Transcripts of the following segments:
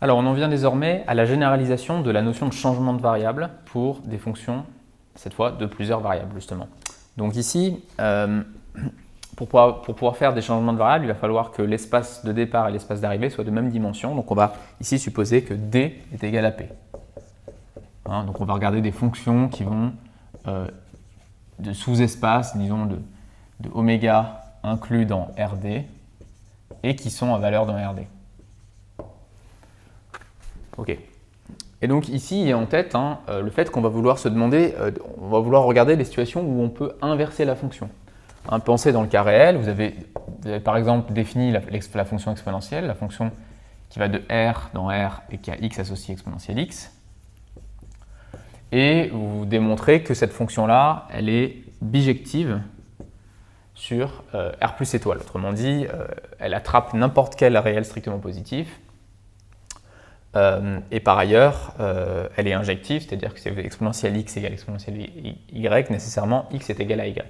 Alors, on en vient désormais à la généralisation de la notion de changement de variable pour des fonctions, cette fois, de plusieurs variables, justement. Donc ici, pour pouvoir faire des changements de variables, il va falloir que l'espace de départ et l'espace d'arrivée soient de même dimension. Donc on va ici supposer que D est égal à P. Donc on va regarder des fonctions qui vont de sous-espace, disons de oméga inclus dans RD, et qui sont à valeur dans RD. Ok. Et donc ici, il y a en tête le fait qu'on va vouloir se demander, on va vouloir regarder les situations où on peut inverser la fonction. Pensez dans le cas réel, vous avez par exemple défini la fonction exponentielle, la fonction qui va de R dans R et qui a x associé exponentielle x. Et vous démontrez que cette fonction-là, elle est bijective sur R plus étoile. Autrement dit, elle attrape n'importe quel réel strictement positif. Et par ailleurs, elle est injective, c'est-à-dire que si exponentielle x égale exponentielle y, nécessairement x est égal à y.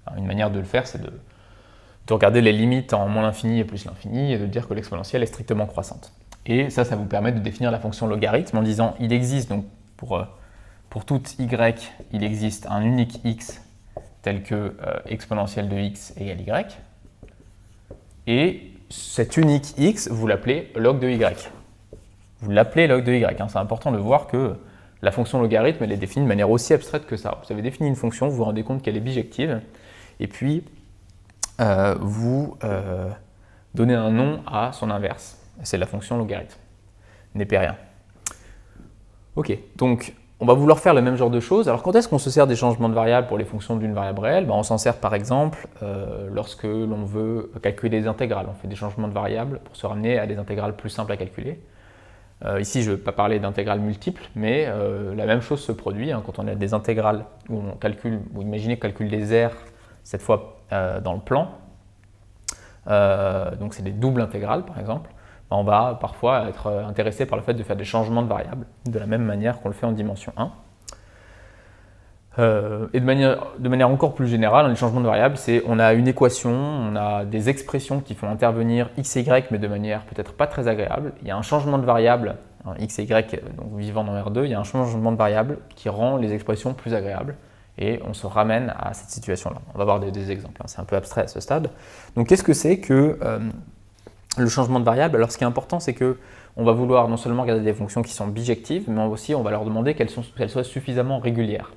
Alors, une manière de le faire, c'est de regarder les limites en moins l'infini et plus l'infini et de dire que l'exponentielle est strictement croissante. Et ça vous permet de définir la fonction logarithme en disant il existe, donc pour toute y, il existe un unique x tel que exponentielle de x égale y. Et cet unique x, vous l'appelez log de y. Vous l'appelez log de y. C'est important de voir que la fonction logarithme, elle est définie de manière aussi abstraite que ça. Vous avez défini une fonction, vous vous rendez compte qu'elle est bijective, et puis vous donnez un nom à son inverse. C'est la fonction logarithme, népérien. Ok, donc on va vouloir faire le même genre de choses. Alors quand est-ce qu'on se sert des changements de variables pour les fonctions d'une variable réelle? On s'en sert par exemple lorsque l'on veut calculer des intégrales. On fait des changements de variables pour se ramener à des intégrales plus simples à calculer. Ici, je ne vais pas parler d'intégrales multiples, mais la même chose se produit quand on a des intégrales où on calcule, ou imaginez qu'on calcule des aires, cette fois dans le plan. Donc c'est des doubles intégrales par exemple. On va parfois être intéressé par le fait de faire des changements de variables, de la même manière qu'on le fait en dimension 1. Et de manière encore plus générale, les changements de variables, c'est on a une équation, on a des expressions qui font intervenir x et y, mais de manière peut-être pas très agréable. Il y a un changement de variable, x et y, donc vivant dans R2, il y a un changement de variable qui rend les expressions plus agréables. Et on se ramène à cette situation-là. On va voir des exemples, c'est un peu abstrait à ce stade. Donc qu'est-ce que c'est que le changement de variable? Alors ce qui est important, c'est qu'on va vouloir non seulement regarder des fonctions qui sont bijectives, mais aussi on va leur demander qu'elles soient suffisamment régulières.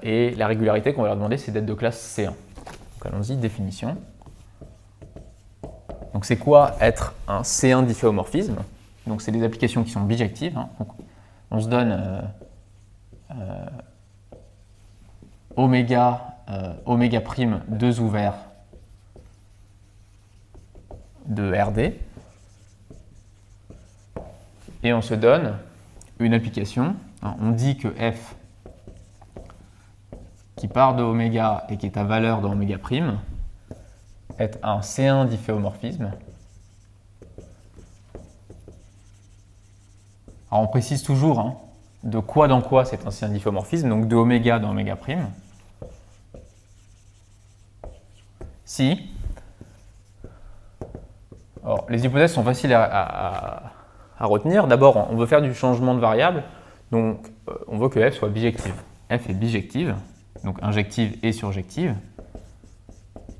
Et la régularité qu'on va leur demander, c'est d'être de classe C1. Donc allons-y, définition. Donc c'est quoi être un C1 difféomorphisme? Donc c'est des applications qui sont bijectives. Donc, on se donne oméga prime 2 ouverts de RD. Et on se donne une application. On dit que f qui part de oméga et qui est à valeur de oméga prime est un C1 difféomorphisme. Alors on précise toujours de quoi dans quoi c'est un C1 difféomorphisme, donc de oméga dans oméga prime. Si, alors, les hypothèses sont faciles à retenir. D'abord, on veut faire du changement de variable, donc on veut que f soit bijective. F est bijective, donc injective et surjective,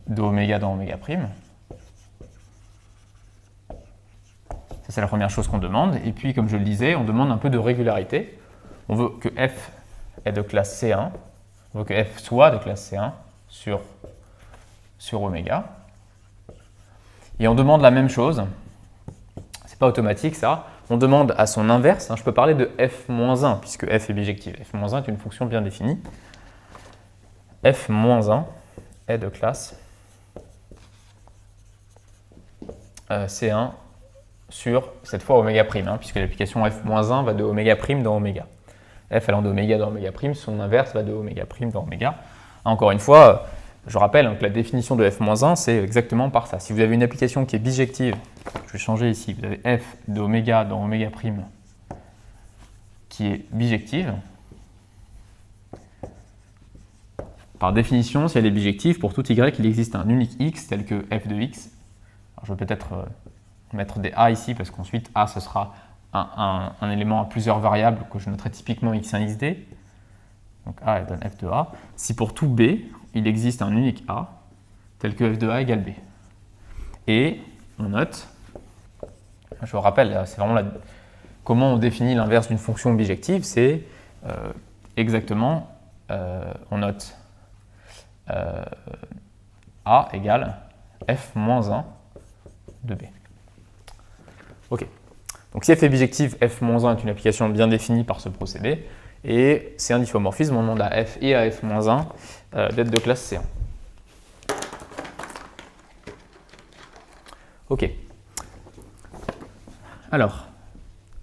de oméga dans oméga prime. Ça, c'est la première chose qu'on demande. Et puis, comme je le disais, on demande un peu de régularité. On veut que f est de classe C1, on veut que f soit de classe C1 sur oméga. Et on demande la même chose, c'est pas automatique ça, on demande à son inverse, je peux parler de f-1 puisque f est bijective. f-1 est une fonction bien définie. f-1 est de classe C1 sur, cette fois, oméga prime, puisque l'application f-1 va de oméga prime dans oméga. F allant de oméga dans oméga prime, son inverse va de oméga prime dans oméga. Encore une fois, je rappelle que la définition de f-1, c'est exactement par ça. Si vous avez une application qui est bijective, je vais changer ici, vous avez f de oméga dans oméga prime qui est bijective. Par définition, si elle est bijective, pour tout y, il existe un unique x tel que f de x. Alors, je vais peut-être mettre des A ici parce qu'ensuite A ce sera un élément à plusieurs variables que je noterai typiquement x1, xd. Donc A elle donne f de A. Si pour tout B, il existe un unique A, tel que f de A égale B. Et on note, je vous rappelle, c'est vraiment comment on définit l'inverse d'une fonction bijective, c'est exactement, on note A égale f moins 1 de B. Ok. Donc si f est bijective, f moins 1 est une application bien définie par ce procédé, et c'est un difféomorphisme, on demande à f et à f moins 1 d'être de classe C1. Ok. Alors,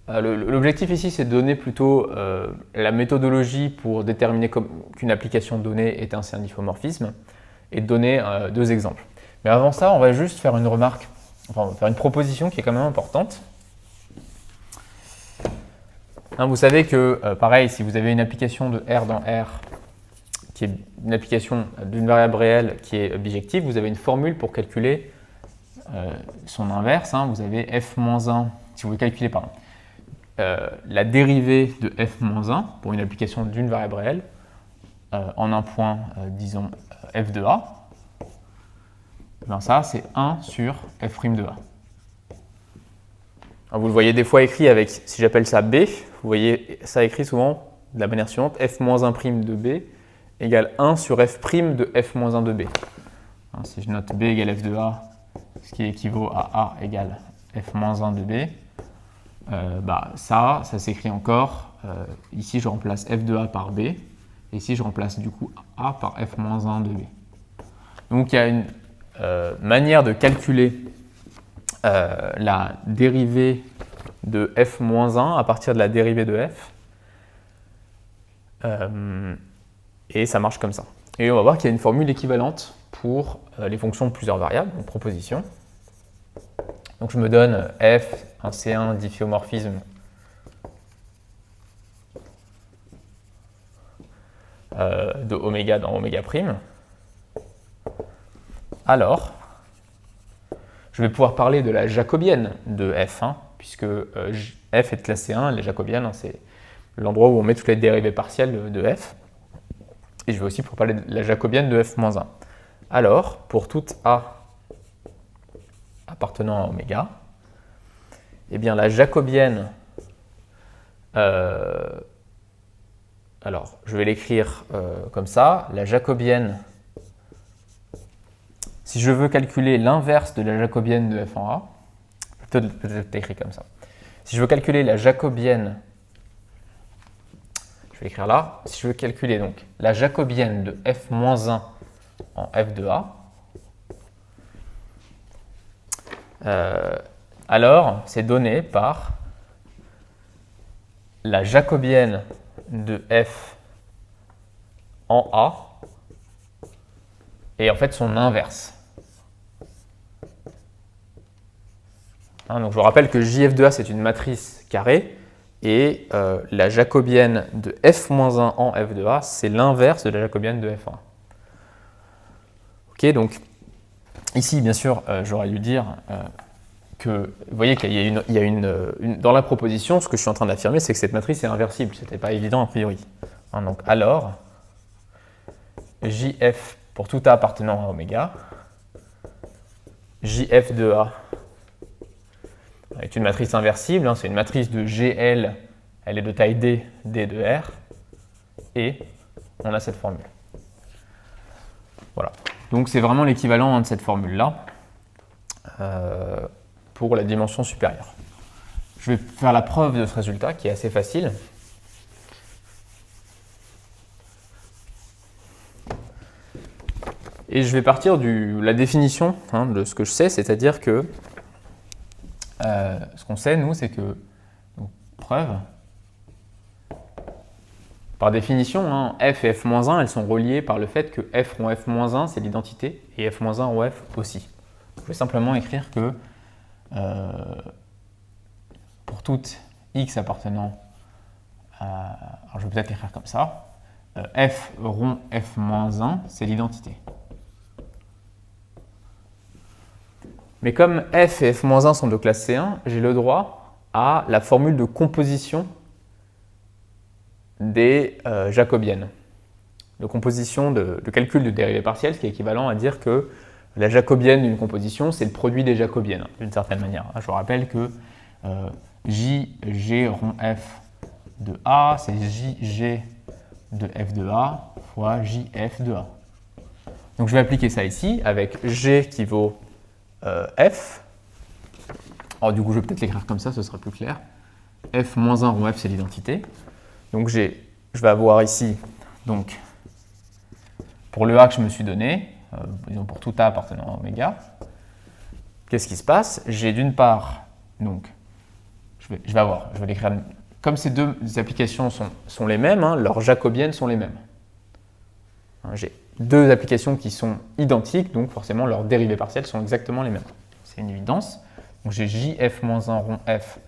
l'objectif ici, c'est de donner plutôt la méthodologie pour déterminer qu'une application donnée est ainsi un difféomorphisme, et de donner 2 exemples. Mais avant ça, on va juste faire une remarque, enfin, on va faire une proposition qui est quand même importante. Hein, vous savez que, pareil, si vous avez une application de R dans R, qui est une application d'une variable réelle qui est bijective, vous avez une formule pour calculer son inverse. Hein, vous avez f-1, si vous voulez calculer, pardon, la dérivée de f-1 pour une application d'une variable réelle en un point, disons, f de a, ben ça c'est 1 sur f' de a. Alors, vous le voyez des fois écrit avec, si j'appelle ça b, vous voyez ça écrit souvent de la manière suivante, f-1' de b égale 1 sur f' de f-1 de b. Hein, si je note b égale f de a, ce qui équivaut à a égale f-1 de b, bah, ça s'écrit encore, ici je remplace f de a par b, et ici je remplace du coup a par f-1 de b. Donc il y a une manière de calculer la dérivée de f-1 à partir de la dérivée de f, et ça marche comme ça. Et on va voir qu'il y a une formule équivalente pour les fonctions de plusieurs variables, donc proposition. Donc je me donne f, un C1 difféomorphisme de oméga dans oméga prime. Alors, je vais pouvoir parler de la jacobienne de f, hein, puisque f est de classe C1, la jacobienne, hein, c'est l'endroit où on met toutes les dérivées partielles de f. Et je vais aussi pouvoir parler de la jacobienne de f-1. Alors, pour toute a appartenant à oméga, eh bien la jacobienne, alors je vais l'écrire comme ça, la jacobienne, si je veux calculer l'inverse de la jacobienne de f en a, peut-être écrit comme ça, si je veux calculer la jacobienne, je vais écrire là, si je veux calculer donc la jacobienne de f-1 en f de a, alors c'est donné par la jacobienne de f en a et en fait son inverse. Hein, donc je vous rappelle que JF de A c'est une matrice carrée et la jacobienne de f-1 en f de A c'est l'inverse de la jacobienne de f en A. Ok, donc ici bien sûr j'aurais dû dire que, vous voyez qu'il y a dans la proposition, ce que je suis en train d'affirmer, c'est que cette matrice est inversible. Ce n'était pas évident a priori. Hein, donc alors, JF pour tout A appartenant à oméga, JF de A est une matrice inversible, hein, c'est une matrice de GL, elle est de taille D, D de R, et on a cette formule. Voilà. Donc c'est vraiment l'équivalent de cette formule-là. Pour la dimension supérieure. Je vais faire la preuve de ce résultat qui est assez facile. Et je vais partir de la définition de ce que je sais, c'est-à-dire que ce qu'on sait, nous, c'est que, donc, preuve, par définition, f et f-1, elles sont reliées par le fait que f rond f-1, c'est l'identité, et f-1 rond f aussi. Je vais simplement écrire que pour toute x appartenant à... Alors je vais peut-être l'écrire comme ça. F rond f-1, c'est l'identité. Mais comme f et f-1 sont de classe C1, j'ai le droit à la formule de composition des jacobiennes. De composition, de calcul de dérivée partielle, ce qui est équivalent à dire que la jacobienne d'une composition, c'est le produit des jacobiennes, d'une certaine manière. Je vous rappelle que JG rond F de A, c'est JG de F de A fois JF de A. Donc je vais appliquer ça ici avec G qui vaut F. Alors du coup, je vais peut-être l'écrire comme ça, ce sera plus clair. F moins 1 rond F, c'est l'identité. Donc je vais avoir ici, donc, pour le A que je me suis donné, disons pour tout A appartenant à oméga, qu'est-ce qui se passe? J'ai d'une part, donc, je vais l'écrire, comme ces deux applications sont les mêmes, hein, leurs jacobiennes sont les mêmes. Hein, j'ai deux applications qui sont identiques, donc forcément leurs dérivées partielles sont exactement les mêmes. C'est une évidence. Donc j'ai JF moins 1 rond F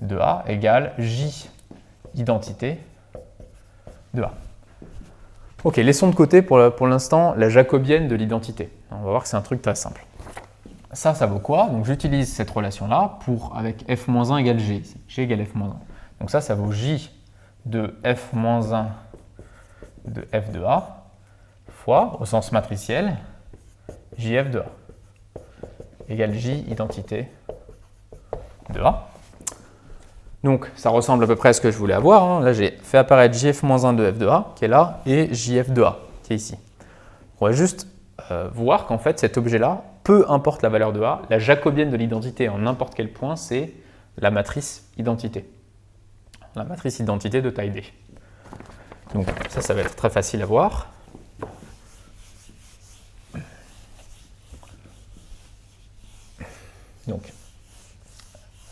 de A égale J identité de A. Ok, laissons de côté pour l'instant la jacobienne de l'identité. On va voir que c'est un truc très simple. Ça vaut quoi? Donc j'utilise cette relation-là avec f-1 égale g. G égale f-1. Donc ça vaut j de f-1 de f de A fois, au sens matriciel, jf de A égale j identité de A. Donc ça ressemble à peu près à ce que je voulais avoir. Hein. Là j'ai fait apparaître jf-1 de f de A qui est là et jf de A qui est ici. On va juste voir qu'en fait cet objet-là, peu importe la valeur de A, la jacobienne de l'identité en n'importe quel point, c'est la matrice identité. La matrice identité de taille D. Donc ça va être très facile à voir. Donc,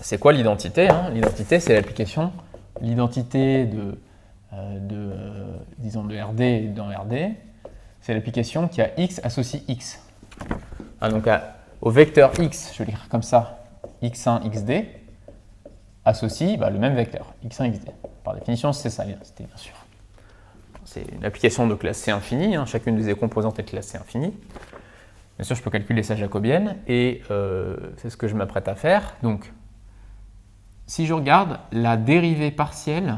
c'est quoi l'identité? L'identité, c'est l'application. L'identité disons de RD dans RD, c'est l'application qui a X associe X. Donc au vecteur X, je vais l'écrire comme ça, X1, XD, associe le même vecteur, X1, XD. Par définition, c'est ça l'identité, bien sûr. C'est une application de classe C infinie, chacune des composantes est de classe C infinie. Bien sûr, je peux calculer sa jacobienne, et c'est ce que je m'apprête à faire. Donc, si je regarde la dérivée partielle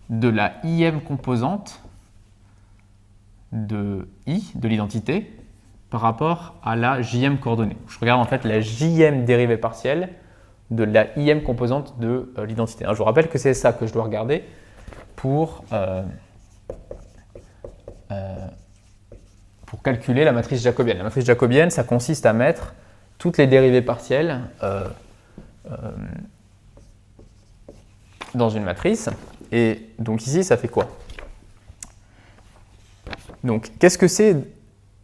de la IM composante de I, de l'identité, par rapport à la JM coordonnée. Je regarde en fait la JM dérivée partielle de la IM composante de l'identité. Je vous rappelle que c'est ça que je dois regarder pour calculer la matrice jacobienne. La matrice jacobienne, ça consiste à mettre toutes les dérivées partielles dans une matrice. Et donc ici, ça fait quoi? Donc, qu'est-ce que c'est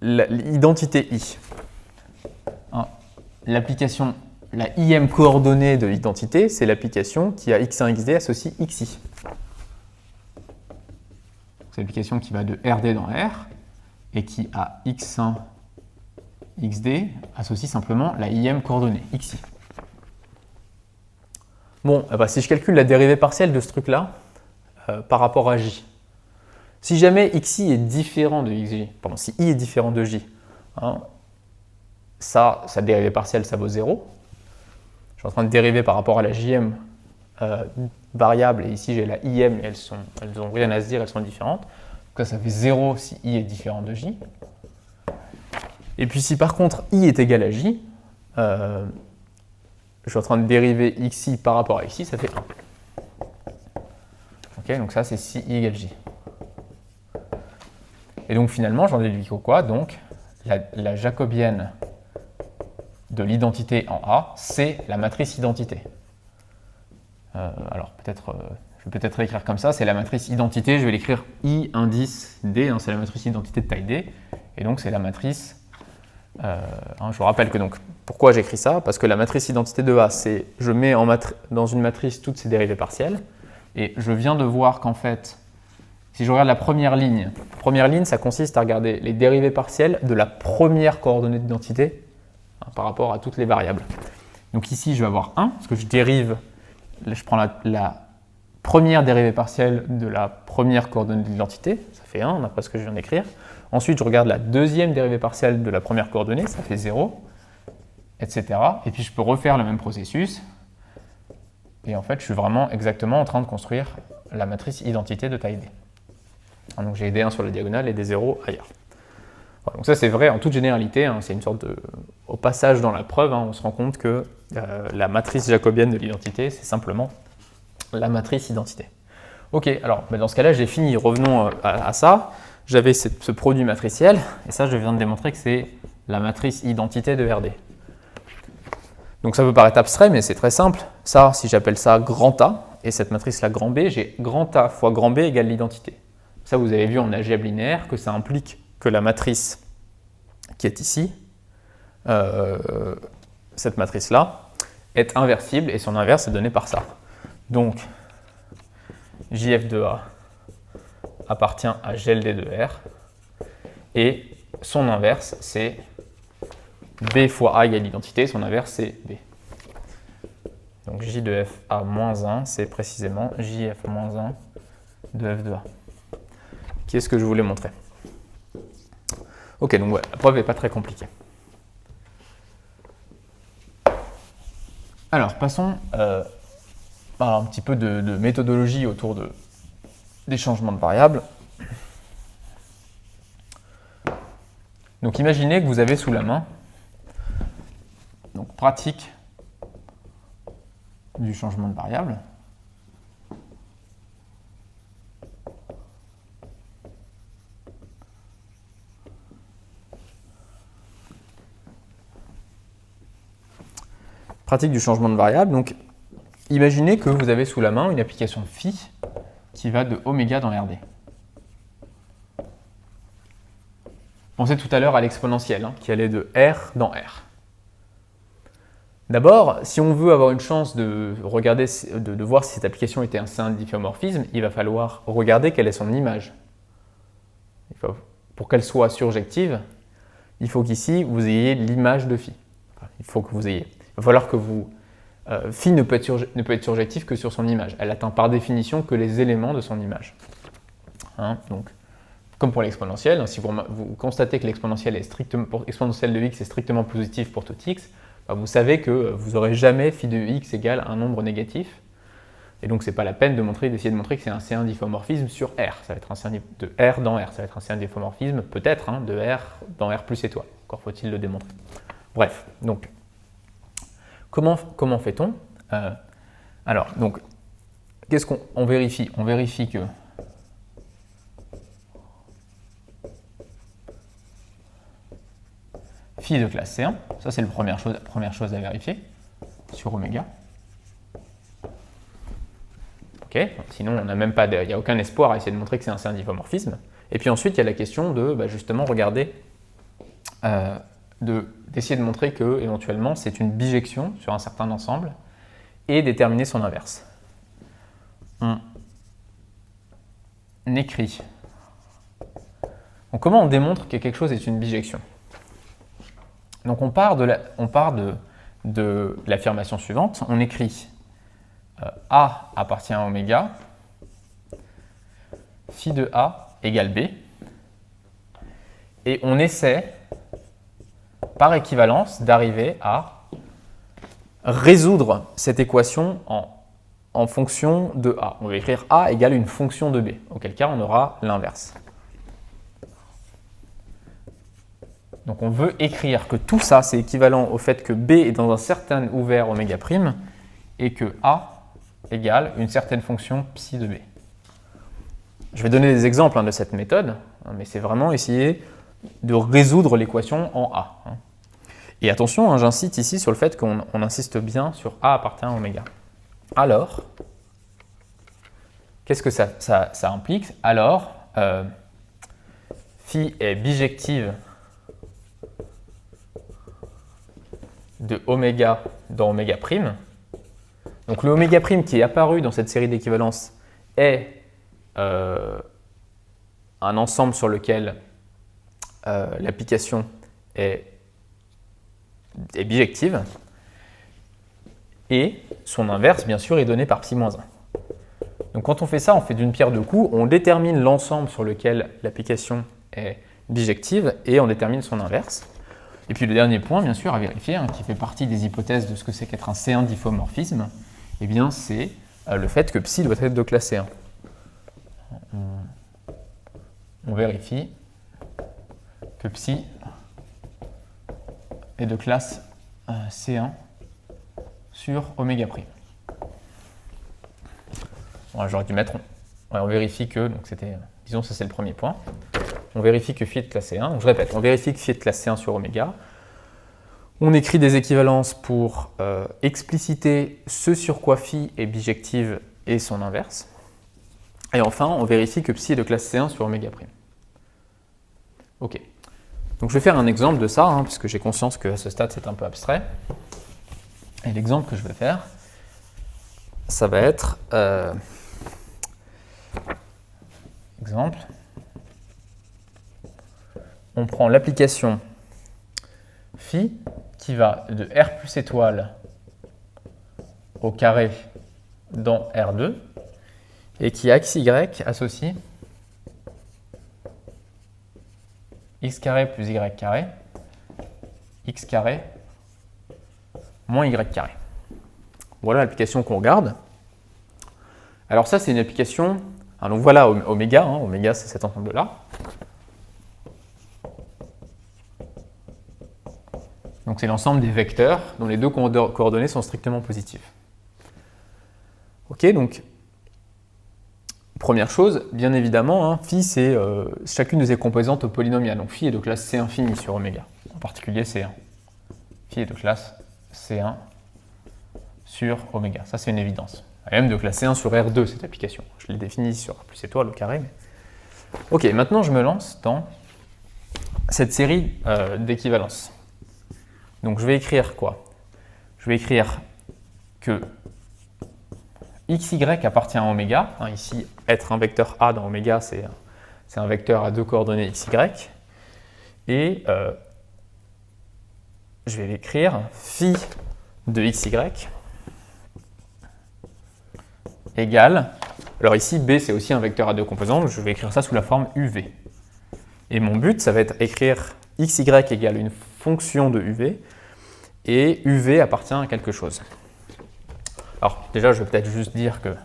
l'identité I? L'application, la IM coordonnée de l'identité, c'est l'application qui a X1, XD associe XI. C'est l'application qui va de RD dans R et qui a X1, XD associe simplement la IM coordonnée, XI. Bon, si je calcule la dérivée partielle de ce truc-là par rapport à J, si jamais Xi est différent de XJ, pardon, si I est différent de J, sa dérivée partielle, ça vaut 0. Je suis en train de dériver par rapport à la JM variable, et ici j'ai la IM, et elles n'ont rien à se dire, elles sont différentes. Donc ça fait 0 si I est différent de J. Et puis si par contre I est égal à J, je suis en train de dériver Xi par rapport à Xi, ça fait 1. Ok, donc ça c'est si I égale J. Et donc finalement, j'en déduis quoi? Donc la jacobienne de l'identité en A, c'est la matrice identité. Alors je vais peut-être l'écrire comme ça, c'est la matrice identité, je vais l'écrire I indice D, c'est la matrice identité de taille D, et donc c'est la matrice, je vous rappelle que donc, pourquoi j'écris ça? Parce que la matrice identité de A, c'est je mets dans une matrice toutes ces dérivées partielles, et je viens de voir qu'en fait, si je regarde la première ligne, ça consiste à regarder les dérivées partielles de la première coordonnée d'identité par rapport à toutes les variables. Donc ici, je vais avoir 1, parce que je prends la première dérivée partielle de la première coordonnée de l'identité, ça fait 1, d'après ce que je viens d'écrire. Ensuite, je regarde la deuxième dérivée partielle de la première coordonnée, ça fait 0. etc. Et puis je peux refaire le même processus. Et en fait, je suis vraiment exactement en train de construire la matrice identité de taille D. Donc j'ai des 1 sur la diagonale et des 0 ailleurs. Voilà, donc ça c'est vrai en toute généralité, hein, c'est une sorte de... Au passage dans la preuve, hein, on se rend compte que la matrice jacobienne de l'identité, c'est simplement la matrice identité. Ok, alors dans ce cas-là, j'ai fini. Revenons à ça. J'avais ce produit matriciel, et ça je viens de démontrer que c'est la matrice identité de RD. Donc ça peut paraître abstrait, mais c'est très simple. Ça, si j'appelle ça grand A, et cette matrice-là grand B, j'ai grand A fois grand B égale l'identité. Ça, vous avez vu en algèbre linéaire que ça implique que la matrice qui est ici, cette matrice-là, est inversible, et son inverse est donné par ça. Donc, JF de A appartient à GLD de R, et son inverse, c'est B fois A égale l'identité, son inverse, c'est B. Donc J de F A moins 1, c'est précisément JF moins 1 de F de A. Qui est ce que je voulais montrer. Ok, donc ouais, la preuve n'est pas très compliquée. Alors, passons à un petit peu de méthodologie autour des changements de variables. Donc imaginez que vous avez sous la main, donc pratique du changement de variable. Pratique du changement de variable, donc imaginez que vous avez sous la main une application phi qui va de oméga dans RD. Pensez tout à l'heure à l'exponentielle, hein, qui allait de R dans R. D'abord, si on veut avoir une chance de regarder, de voir si cette application était un signe difféomorphisme, il va falloir regarder quelle est son image. Pour qu'elle soit surjective, il faut qu'ici, vous ayez l'image de phi. Enfin, il va falloir que vous... phi ne peut être surjective que sur son image. Elle atteint par définition que les éléments de son image. Hein, donc, comme pour l'exponentielle, si vous constatez que l'exponentielle de x est strictement positif pour tout x, vous savez que vous n'aurez jamais phi de x égale un nombre négatif. Et donc, ce n'est pas la peine d'essayer de montrer que c'est un C1 difféomorphisme sur R. Ça va être un C1 de R dans R. Ça va être un C1 difféomorphisme, peut-être, hein, de R dans R plus étoile. Encore faut-il le démontrer. Bref, donc, comment fait-on Alors, donc, qu'est-ce qu'on vérifie? On vérifie que phi de classe C1, ça c'est la première chose à vérifier sur oméga. Ok, sinon on n'a même pas, il n'y a aucun espoir à essayer de montrer que c'est un difféomorphisme. Et puis ensuite il y a la question de justement regarder, d'essayer de montrer que éventuellement c'est une bijection sur un certain ensemble et déterminer son inverse. On écrit. Donc comment on démontre que quelque chose est une bijection? Donc on part de l'affirmation suivante, on écrit A appartient à oméga, phi de A égale B, et on essaie, par équivalence, d'arriver à résoudre cette équation en fonction de A. On va écrire A égale une fonction de B, auquel cas on aura l'inverse. Donc on veut écrire que tout ça, c'est équivalent au fait que B est dans un certain ouvert oméga prime et que A égale une certaine fonction psi de B. Je vais donner des exemples de cette méthode, mais c'est vraiment essayer de résoudre l'équation en A. Et attention, j'insiste ici sur le fait qu'on insiste bien sur A appartient à oméga. Alors, qu'est-ce que ça implique? Alors, phi est bijective de oméga dans oméga prime. Donc le oméga prime qui est apparu dans cette série d'équivalences est un ensemble sur lequel l'application est bijective et son inverse bien sûr est donné par psi-1. Donc quand on fait ça, on fait d'une pierre deux coups, on détermine l'ensemble sur lequel l'application est bijective et on détermine son inverse. Et puis le dernier point, bien sûr, à vérifier, hein, qui fait partie des hypothèses de ce que c'est qu'être un C1 diffomorphisme, eh bien c'est le fait que psi doit être de classe C1. On vérifie que psi est de classe C1 sur oméga prime. Bon, j'aurais dû mettre, on vérifie que, donc c'était, disons ça c'est le premier point, on vérifie que phi est de classe C1, donc je répète, on vérifie que phi est de classe C1 sur oméga, on écrit des équivalences pour expliciter ce sur quoi phi est bijective et son inverse, et enfin on vérifie que psi est de classe C1 sur oméga prime. Ok, donc je vais faire un exemple de ça, hein, puisque j'ai conscience qu'à ce stade c'est un peu abstrait, et l'exemple que je vais faire, ça va être, exemple, on prend l'application phi qui va de R plus étoile au carré dans R2 et qui axe Y associe x carré plus y carré, x carré moins y carré. Voilà l'application qu'on regarde. Alors ça c'est une application, hein, donc voilà oméga, hein, oméga c'est cet ensemble-là. Donc c'est l'ensemble des vecteurs dont les deux coordonnées sont strictement positives. Ok, donc première chose, bien évidemment, hein, phi c'est chacune de ses composantes au polynomial. Donc phi est de classe C infini sur oméga, en particulier C1. Phi est de classe C1 sur oméga, ça c'est une évidence. Elle est même de classe C1 sur R2 cette application. Je l'ai définie sur R plus étoile au carré. Mais... Ok, maintenant je me lance dans cette série d'équivalences. Donc je vais écrire quoi? Je vais écrire que xy appartient à oméga. Hein, ici, être un vecteur A dans oméga, c'est un vecteur à deux coordonnées xy. Et je vais l'écrire phi de xy égale, alors ici B c'est aussi un vecteur à deux composantes, donc je vais écrire ça sous la forme UV. Et mon but, ça va être écrire xy égale une fonction de UV, et UV appartient à quelque chose. Alors déjà, je vais peut-être juste dire que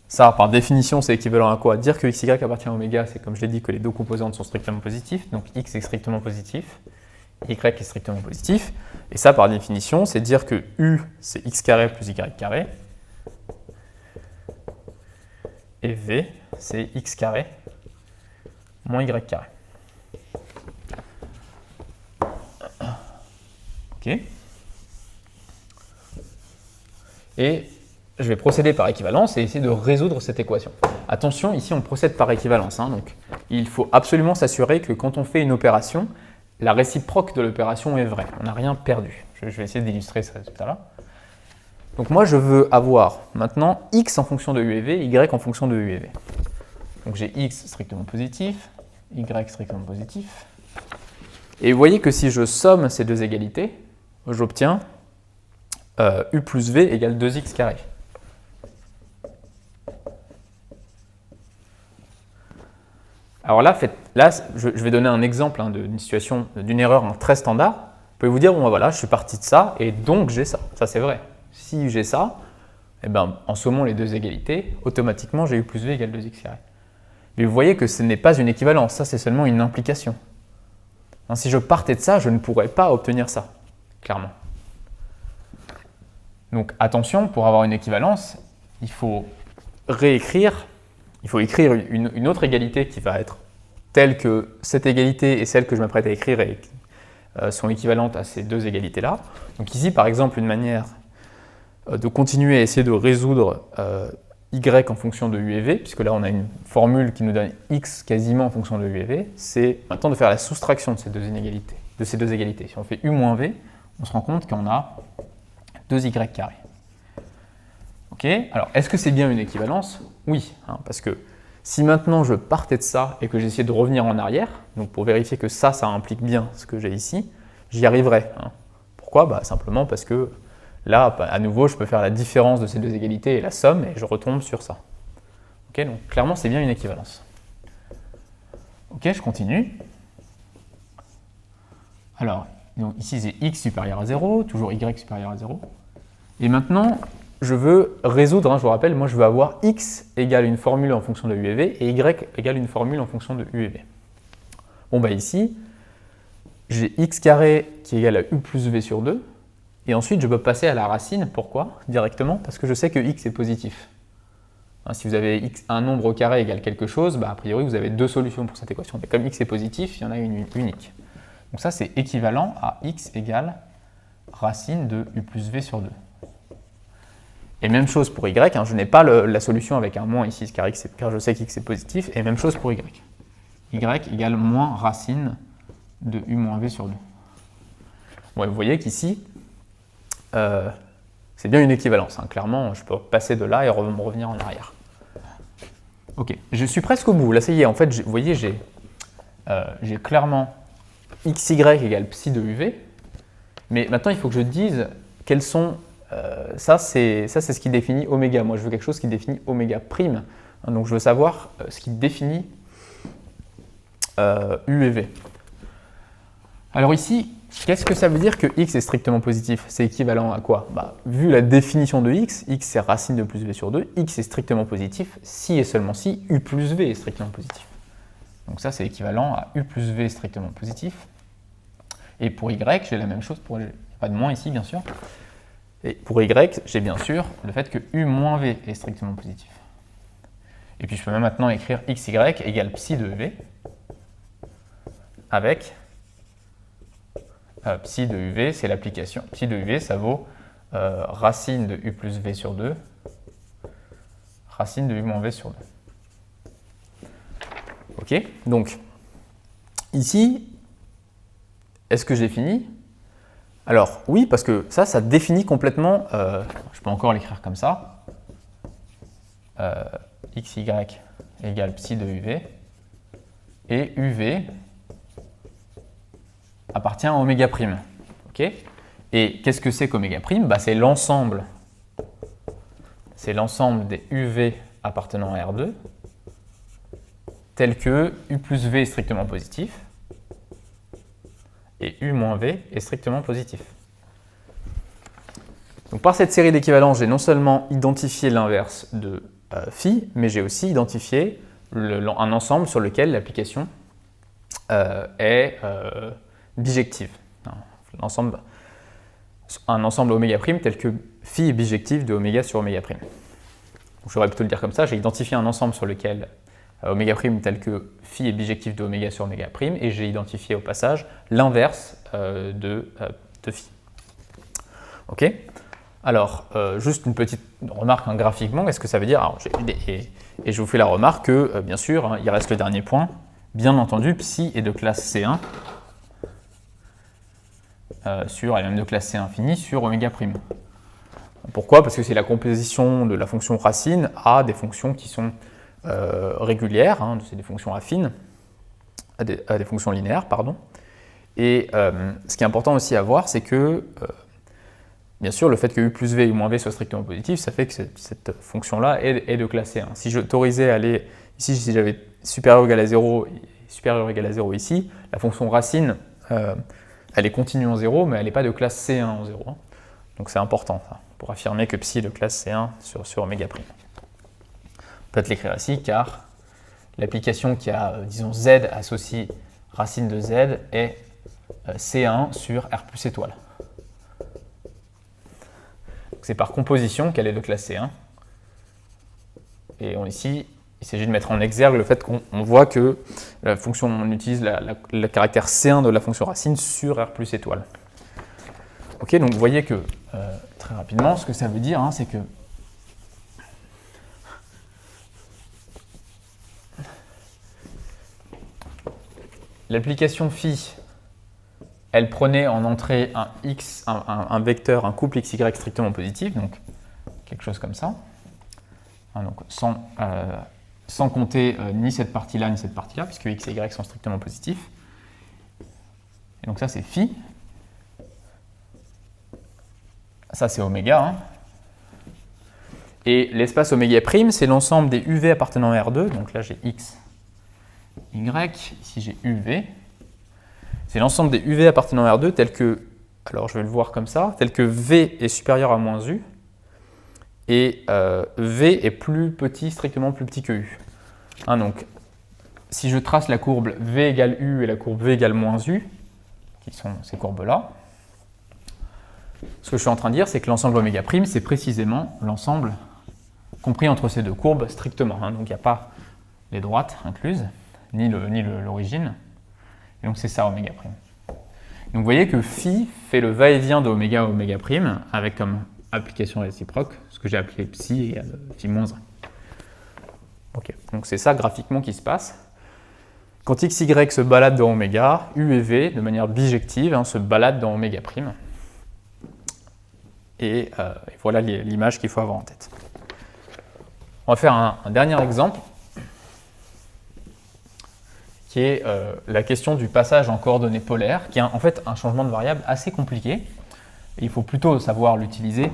ça, par définition, c'est équivalent à quoi? Dire que xy appartient à oméga, c'est comme je l'ai dit que les deux composantes sont strictement positives, donc x est strictement positif, y est strictement positif, et ça, par définition, c'est dire que u, c'est x carré plus y carré, et v, c'est x carré moins y carré. Ok. Et je vais procéder par équivalence et essayer de résoudre cette équation. Attention, ici on procède par équivalence, hein, donc il faut absolument s'assurer que quand on fait une opération, la réciproque de l'opération est vraie. On n'a rien perdu. Je vais essayer d'illustrer ce résultat-là. Donc moi je veux avoir maintenant x en fonction de u et v, y en fonction de u et v. Donc j'ai x strictement positif, y strictement positif. Et vous voyez que si je somme ces deux égalités, j'obtiens u plus v égale 2x carré. Alors là, je vais donner un exemple hein, d'une situation, d'une erreur hein, très standard. Vous pouvez vous dire, bon ben voilà, je suis parti de ça et donc j'ai ça. Ça c'est vrai. Si j'ai ça, eh ben, en sommant les deux égalités, automatiquement j'ai u plus v égale 2x carré. Mais vous voyez que ce n'est pas une équivalence, ça c'est seulement une implication. Hein, si je partais de ça, je ne pourrais pas obtenir ça, clairement. Donc attention, pour avoir une équivalence, il faut réécrire, il faut écrire une autre égalité qui va être telle que cette égalité et celle que je m'apprête à écrire sont équivalentes à ces deux égalités-là. Donc ici, par exemple, une manière de continuer à essayer de résoudre y en fonction de u et v, puisque là on a une formule qui nous donne x quasiment en fonction de u et v, c'est maintenant de faire la soustraction de ces deux égalités. Si on fait u moins v, on se rend compte qu'on a 2y carré. Ok, alors est-ce que c'est bien une équivalence? Oui, hein, parce que si maintenant je partais de ça et que j'essayais de revenir en arrière, donc pour vérifier que ça implique bien ce que j'ai ici, j'y arriverai. Hein. Pourquoi? Bah, simplement parce que là, à nouveau, je peux faire la différence de ces deux égalités et la somme et je retombe sur ça. Ok, donc clairement c'est bien une équivalence. Ok, je continue. Alors, donc ici c'est x supérieur à 0, toujours y supérieur à 0. Et maintenant, je veux résoudre, hein, je vous rappelle, moi je veux avoir x égale une formule en fonction de u et v et y égale une formule en fonction de u et v. Bon bah ici, j'ai x carré qui est égal à u plus v sur 2. Et ensuite, je peux passer à la racine. Pourquoi? Directement, parce que je sais que x est positif. Hein, si vous avez un nombre au carré égale quelque chose, bah, a priori, vous avez deux solutions pour cette équation. Mais comme x est positif, il y en a une unique. Donc ça, c'est équivalent à x égale racine de u plus v sur 2. Et même chose pour y, hein, je n'ai pas la solution avec un moins ici, car je sais que x est positif. Et même chose pour y. Y égale moins racine de u moins v sur 2. Bon, vous voyez qu'ici, c'est bien une équivalence. Hein. Clairement, je peux passer de là et revenir en arrière. Ok, je suis presque au bout. Là, ça y est, en fait, vous voyez, j'ai clairement xy égale psi de uv. Mais maintenant, il faut que je dise quels sont... ça, c'est ce qui définit oméga. Moi, je veux quelque chose qui définit oméga prime. Hein, donc, je veux savoir ce qui définit u et v. Alors ici, qu'est-ce que ça veut dire que x est strictement positif? C'est équivalent à quoi? Bah, vu la définition de x c'est racine de plus v sur 2, x est strictement positif si et seulement si u plus v est strictement positif. Donc ça, c'est équivalent à u plus v strictement positif. Et pour y, j'ai la même chose, il n'y a pas de moins ici, bien sûr. Et pour y, j'ai bien sûr le fait que u moins v est strictement positif. Et puis je peux même maintenant écrire xy égale psi de v avec... psi de uv, c'est l'application. Psi de uv, ça vaut racine de u plus v sur 2, racine de u moins v sur 2. Ok, donc ici, est-ce que j'ai fini? Alors oui, parce que ça définit complètement, je peux encore l'écrire comme ça, xy égale psi de uv, et uv appartient à oméga prime. Okay, et qu'est-ce que c'est qu'oméga prime? Bah, c'est l'ensemble des UV appartenant à R2 tel que U plus V est strictement positif et U moins V est strictement positif. Donc par cette série d'équivalences, j'ai non seulement identifié l'inverse de phi, mais j'ai aussi identifié un ensemble sur lequel l'application est bijective. Un ensemble oméga prime tel que phi est bijectif de oméga sur oméga prime. J'aurais plutôt le dire comme ça, j'ai identifié un ensemble sur lequel oméga prime tel que phi est bijectif de oméga sur oméga prime et j'ai identifié au passage l'inverse de phi. Ok. Alors, juste une petite remarque hein, graphiquement, qu'est-ce que ça veut dire? Alors, et je vous fais la remarque que, bien sûr, hein, il reste le dernier point, bien entendu, psi est de classe C1 sur, et même de classe C infini sur oméga prime. Pourquoi? Parce que c'est la composition de la fonction racine à des fonctions qui sont régulières, hein, c'est des fonctions affines, à des fonctions linéaires, pardon. Et ce qui est important aussi à voir, c'est que, bien sûr, le fait que u plus v et u moins v soit strictement positif, ça fait que cette fonction-là est de classe C1. Si j'autorisais à aller, ici, si j'avais supérieur ou égal à 0 et supérieur ou égal à 0 ici, la fonction racine, elle est continue en 0, mais elle n'est pas de classe C1 en 0. Hein. Donc c'est important, ça, pour affirmer que psi est de classe C1 sur oméga prime. On peut l'écrire ici, car l'application qui a, disons, z associe racine de z est C1 sur R plus étoile. C'est par composition qu'elle est de classe C1. Et ici, il s'agit de mettre en exergue le fait qu'on voit que la fonction, on utilise le caractère C1 de la fonction racine sur R plus étoile. Ok, donc vous voyez que, très rapidement, ce que ça veut dire, hein, c'est que l'application phi, elle prenait en entrée un vecteur, un couple xy strictement positif, donc quelque chose comme ça, hein, donc sans compter ni cette partie-là, ni cette partie-là, puisque x et y sont strictement positifs. Et donc ça, c'est phi. Ça, c'est oméga. Hein. Et l'espace oméga prime, c'est l'ensemble des UV appartenant à R2. Donc là, j'ai x, y. Ici, j'ai UV. c'est l'ensemble des UV appartenant à R2 tel que, alors je vais le voir comme ça, tel que V est supérieur à moins U et V est plus petit, strictement plus petit que U. Hein, donc, si je trace la courbe V égale U et la courbe V égale moins U, qui sont ces courbes-là, ce que je suis en train de dire, c'est que l'ensemble oméga prime, c'est précisément l'ensemble compris entre ces deux courbes strictement. Hein, donc, il n'y a pas les droites incluses, ni l'origine. Et donc, c'est ça oméga prime. Donc, vous voyez que phi fait le va-et-vient de oméga à oméga prime, avec comme application réciproque, ce que j'ai appelé psi égale phi moins 1. Okay. Donc, c'est ça graphiquement qui se passe. Quand x, y se balade dans oméga, u et v, de manière bijective, hein, se baladent dans oméga prime. Et voilà l'image qu'il faut avoir en tête. On va faire un dernier exemple, qui est la question du passage en coordonnées polaires, qui est en fait un changement de variable assez compliqué. Et il faut plutôt savoir l'utiliser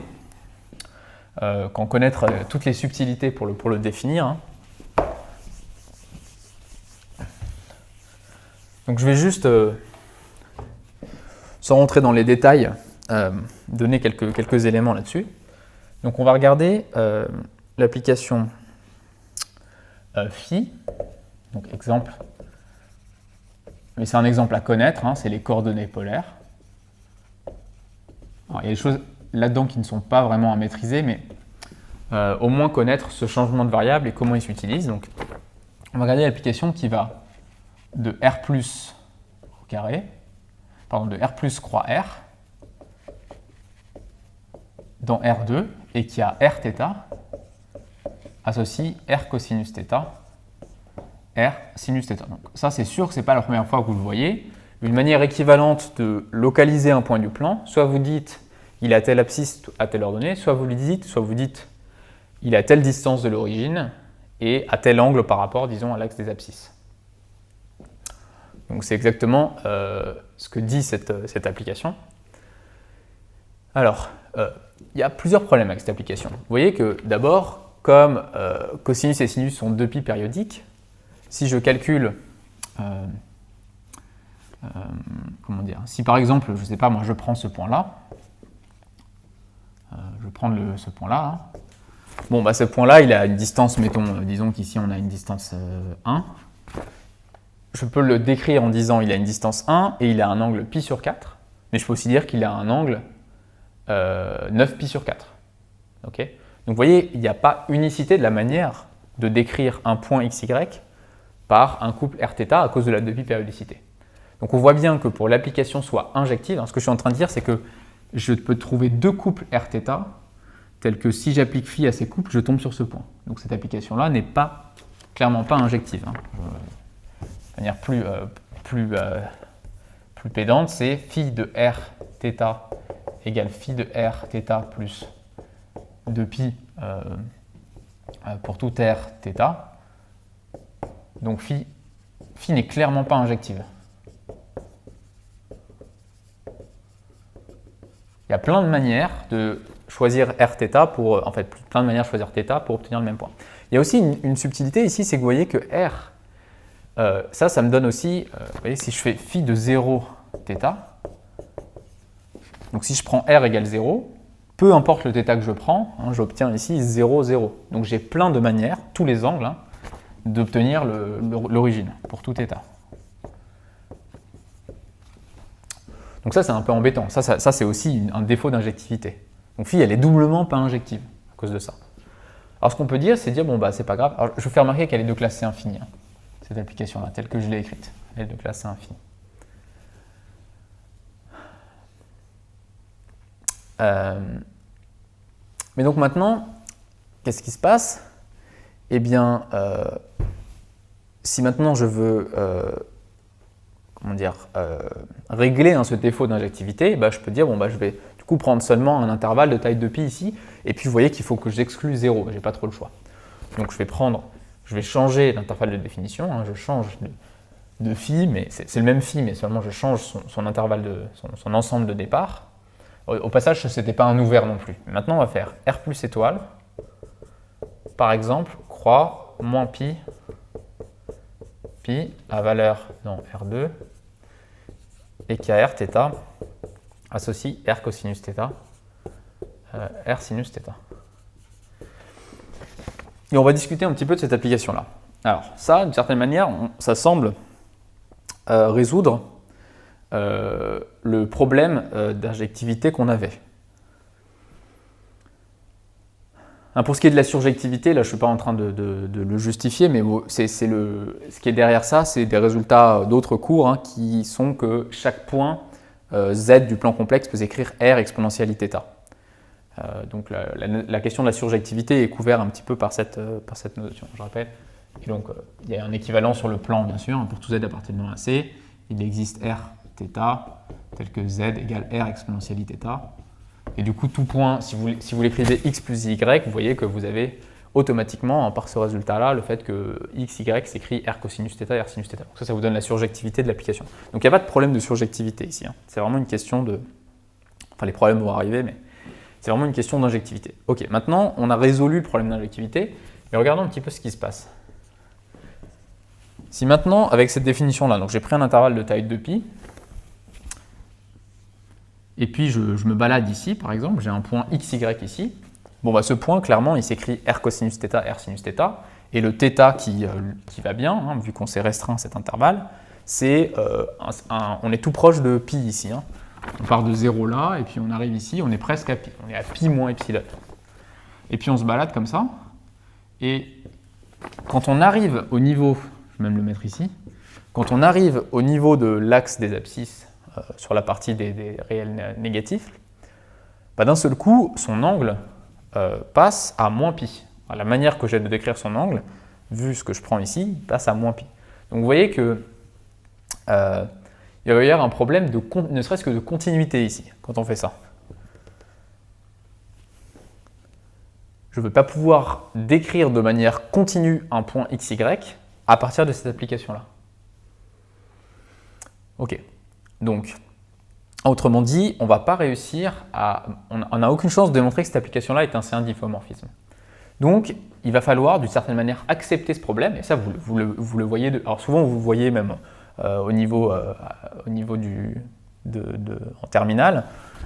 qu'en connaître toutes les subtilités pour le définir. Hein. Donc je vais juste, sans rentrer dans les détails, donner quelques éléments là-dessus. Donc on va regarder l'application phi, donc exemple, mais c'est un exemple à connaître, hein, c'est les coordonnées polaires. Alors, il y a des choses là-dedans qui ne sont pas vraiment à maîtriser, mais au moins connaître ce changement de variable et comment il s'utilise. Donc on va regarder l'application qui va de R plus au carré, pardon, de R plus croix R dans R2 et qui a R θ associe R cosinus θ, R sinus θ. Donc ça c'est sûr que ce n'est pas la première fois que vous le voyez. Une manière équivalente de localiser un point du plan, soit vous dites il a telle abscisse à telle heure donnée, soit vous dites il a telle distance de l'origine et à tel angle par rapport, disons, à l'axe des abscisses. Donc c'est exactement ce que dit cette application. Alors, il y a plusieurs problèmes avec cette application. Vous voyez que d'abord, comme cosinus et sinus sont deux pi périodiques, si je calcule, comment dire, si par exemple, je ne sais pas, moi je prends ce point-là, je vais prendre ce point-là, hein. Bon, bah, ce point-là, il a une distance, mettons, disons qu'ici on a une distance 1. Je peux le décrire en disant il a une distance 1 et il a un angle pi sur 4, mais je peux aussi dire qu'il a un angle 9 pi sur 4. Okay, donc vous voyez, il n'y a pas unicité de la manière de décrire un point xy par un couple Rθ à cause de la 2pi périodicité. Donc on voit bien que pour l'application soit injective, hein, ce que je suis en train de dire, c'est que je peux trouver deux couples Rθ tels que si j'applique phi à ces couples, je tombe sur ce point. Donc cette application-là n'est clairement pas injective. Hein. De manière plus pédante, c'est phi de Rθ égale phi de Rθ plus 2pi pour tout Rθ. Donc phi n'est clairement pas injective. Il y a plein de manières de choisir Rθ pour, en fait, plein de manières de choisir θ pour obtenir le même point. Il y a aussi une subtilité ici, c'est que vous voyez que R, ça me donne aussi, vous voyez, si je fais phi de 0 θ, donc si je prends R égale 0, peu importe le θ que je prends, hein, j'obtiens ici 0, 0. Donc j'ai plein de manières, tous les angles, hein, d'obtenir l'origine pour tout θ. Donc ça, c'est un peu embêtant. Ça c'est aussi un défaut d'injectivité. Donc phi, elle est doublement pas injective à cause de ça. Alors ce qu'on peut dire, c'est dire, bon, bah c'est pas grave. Alors, je vous fais remarquer qu'elle est de classe C infinie, hein, cette application-là, telle que je l'ai écrite. Elle est de classe C infinie. Mais donc maintenant, qu'est-ce qui se passe? Eh bien, si maintenant je veux régler ce défaut d'injectivité, bah, je peux dire, bon, bah, je vais du coup prendre seulement un intervalle de taille 2pi ici, et puis vous voyez qu'il faut que j'exclue 0, j'ai pas trop le choix. Donc je vais changer l'intervalle de définition, hein, je change de phi, mais c'est le même phi, mais seulement je change son intervalle son ensemble de départ. Au passage, ce n'était pas un ouvert non plus. Maintenant, on va faire R plus étoile, par exemple, croix moins pi à valeur dans R2 et qu'il y a R θ associe R cosinus θ, R sinus θ. Et on va discuter un petit peu de cette application-là. Alors ça, d'une certaine manière, ça semble résoudre le problème d'injectivité qu'on avait. Pour ce qui est de la surjectivité, là je ne suis pas en train de le justifier, mais ce qui est derrière ça, c'est des résultats d'autres cours qui sont que chaque point z du plan complexe peut s'écrire R exponentielle θ. Donc la question de la surjectivité est couverte un petit peu par cette notion, je rappelle. Et donc il y a un équivalent sur le plan, bien sûr, pour tout z à partir de moins c. Il existe R θ tel que z égale R exponentielle θ. Et du coup, tout point, si vous l'écrivez x plus y, vous voyez que vous avez automatiquement, par ce résultat-là, le fait que x, y s'écrit R cosinus θ et R sinus θ. Donc ça vous donne la surjectivité de l'application. Donc il n'y a pas de problème de surjectivité ici. C'est vraiment une question de... Enfin, les problèmes vont arriver, mais c'est vraiment une question d'injectivité. Ok, maintenant, on a résolu le problème d'injectivité, mais regardons un petit peu ce qui se passe. Si maintenant, avec cette définition-là, donc j'ai pris un intervalle de taille 2π, et puis je me balade ici, par exemple, j'ai un point xy ici. Bon, bah, ce point, clairement, il s'écrit R cosinus θ, R sinus θ, et le θ qui va bien, vu qu'on s'est restreint cet intervalle, c'est on est tout proche de pi ici. On part de 0 là, et puis on arrive ici, on est presque à pi, on est à pi moins epsilon. Et puis on se balade comme ça, et quand on arrive au niveau, je vais même le mettre ici, quand on arrive au niveau de l'axe des abscisses, sur la partie des réels négatifs, bah, d'un seul coup, son angle passe à moins pi. La manière que j'ai de décrire son angle, vu ce que je prends ici, il passe à moins pi. Donc vous voyez que il va y avoir un problème ne serait-ce que de continuité ici, quand on fait ça. Je ne veux pas pouvoir décrire de manière continue un point xy à partir de cette application-là. Ok. Donc, autrement dit, on ne va pas réussir on n'a aucune chance de démontrer que cette application-là est un C1 difféomorphisme. Donc, il va falloir, d'une certaine manière, accepter ce problème, et ça, vous le voyez, alors souvent, vous le voyez même au niveau en terminale,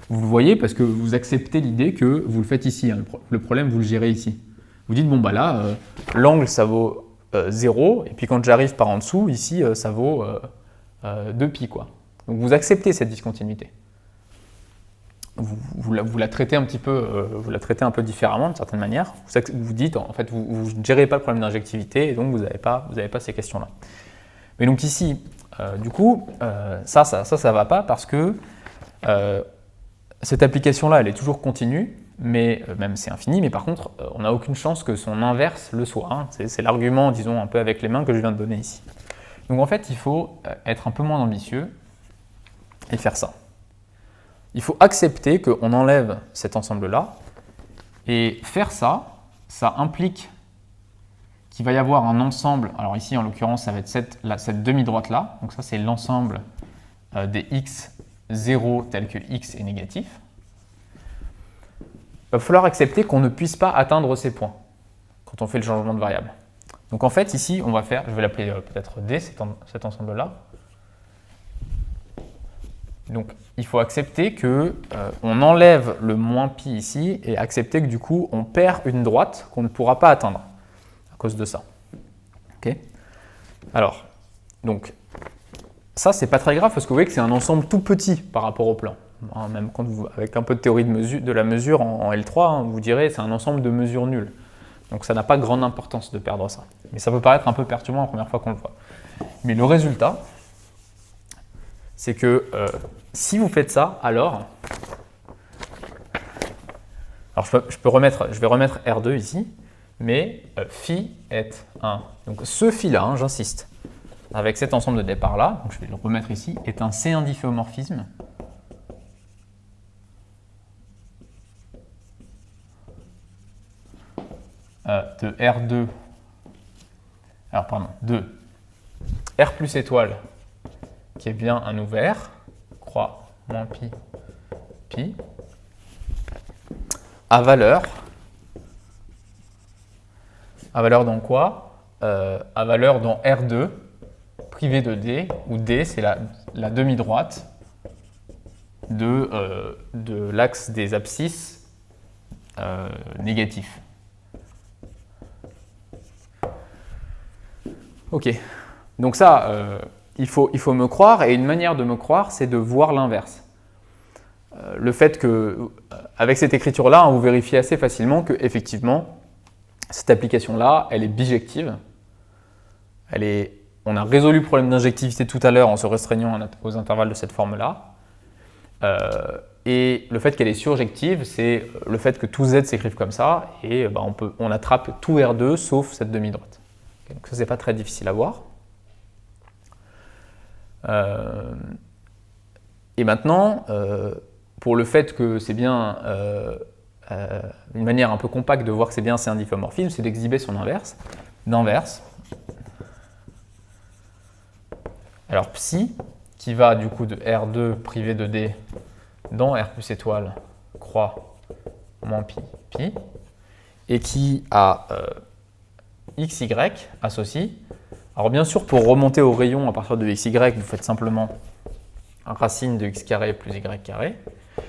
vous le voyez parce que vous acceptez l'idée que vous le faites ici, le problème, vous le gérez ici. Vous dites, bon, bah là, l'angle, ça vaut 0, et puis quand j'arrive par en dessous, ici, ça vaut 2π, quoi. Donc vous acceptez cette discontinuité. Vous la traitez un petit peu, un peu différemment d'une certaine manière. Vous dites, en fait, vous ne gérez pas le problème d'injectivité et donc vous n'avez pas ces questions-là. Mais donc ici, du coup, ça va pas parce que cette application-là, elle est toujours continue, mais même c'est infini, mais par contre, on n'a aucune chance que son inverse le soit. C'est l'argument, disons, un peu avec les mains que je viens de donner ici. Donc en fait, il faut être un peu moins ambitieux et faire ça. Il faut accepter qu'on enlève cet ensemble-là, et faire ça, ça implique qu'il va y avoir un ensemble, alors ici en l'occurrence ça va être cette demi-droite-là, donc ça c'est l'ensemble des x0 tel que x est négatif. Il va falloir accepter qu'on ne puisse pas atteindre ces points quand on fait le changement de variable. Donc en fait ici on va faire, je vais l'appeler peut-être D, cet ensemble-là. Donc il faut accepter qu'on enlève le moins pi ici et accepter que du coup on perd une droite qu'on ne pourra pas atteindre à cause de ça. Okay. Alors, donc ça c'est pas très grave parce que vous voyez que c'est un ensemble tout petit par rapport au plan. Même quand avec un peu de théorie de la mesure en L3, vous direz c'est un ensemble de mesures nulles. Donc ça n'a pas grande importance de perdre ça. Mais ça peut paraître un peu perturbant la première fois qu'on le voit. Mais le résultat, c'est que si vous faites ça, alors je vais remettre R2 ici, mais phi est 1. Donc ce phi-là, j'insiste, avec cet ensemble de départ-là, donc je vais le remettre ici, est un C1 difféomorphisme de R2, alors pardon, de R plus étoile, qui est bien un ouvert, croix moins pi, pi, à valeur dans quoi à valeur dans R2, privé de D, où D c'est la demi-droite de l'axe des abscisses négatifs. Ok, donc ça, il faut me croire, et une manière de me croire, c'est de voir l'inverse. Le fait que, avec cette écriture-là, vous vérifiez assez facilement que, effectivement, cette application-là, elle est bijective. On a résolu le problème d'injectivité tout à l'heure en se restreignant aux intervalles de cette forme-là. Et le fait qu'elle est surjective, c'est le fait que tout Z s'écrive comme ça, et on attrape tout R2 sauf cette demi-droite. Donc ça, c'est pas très difficile à voir. Et maintenant, pour le fait que c'est bien une manière un peu compacte de voir que c'est bien un difféomorphisme, c'est d'exhiber son inverse. D'inverse. Alors psi, qui va du coup de R2 privé de D dans R plus étoile, croix, moins pi, pi, et qui a xy associe. Alors bien sûr, pour remonter au rayon à partir de xy, vous faites simplement racine de x carré plus y carré.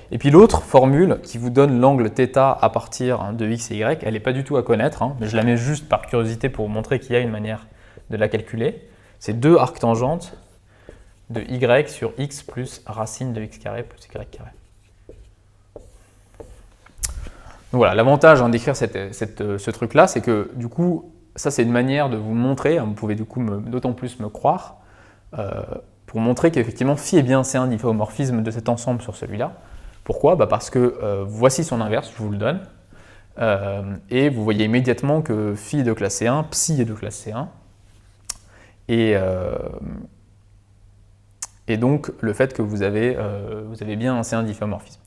Et puis l'autre formule qui vous donne l'angle θ à partir de x et y, elle n'est pas du tout à connaître, mais je la mets juste par curiosité pour vous montrer qu'il y a une manière de la calculer. C'est 2 arctangentes de y sur x plus racine de x carré plus y carré. Donc voilà, l'avantage d'écrire ce truc-là, c'est que du coup, ça c'est une manière de vous montrer, vous pouvez du coup d'autant plus me croire, pour montrer qu'effectivement phi est bien un difféomorphisme de cet ensemble sur celui-là. Pourquoi? Parce que voici son inverse, je vous le donne, et vous voyez immédiatement que phi est de classe C1, psi est de classe C1, et donc le fait que vous avez bien un difféomorphisme.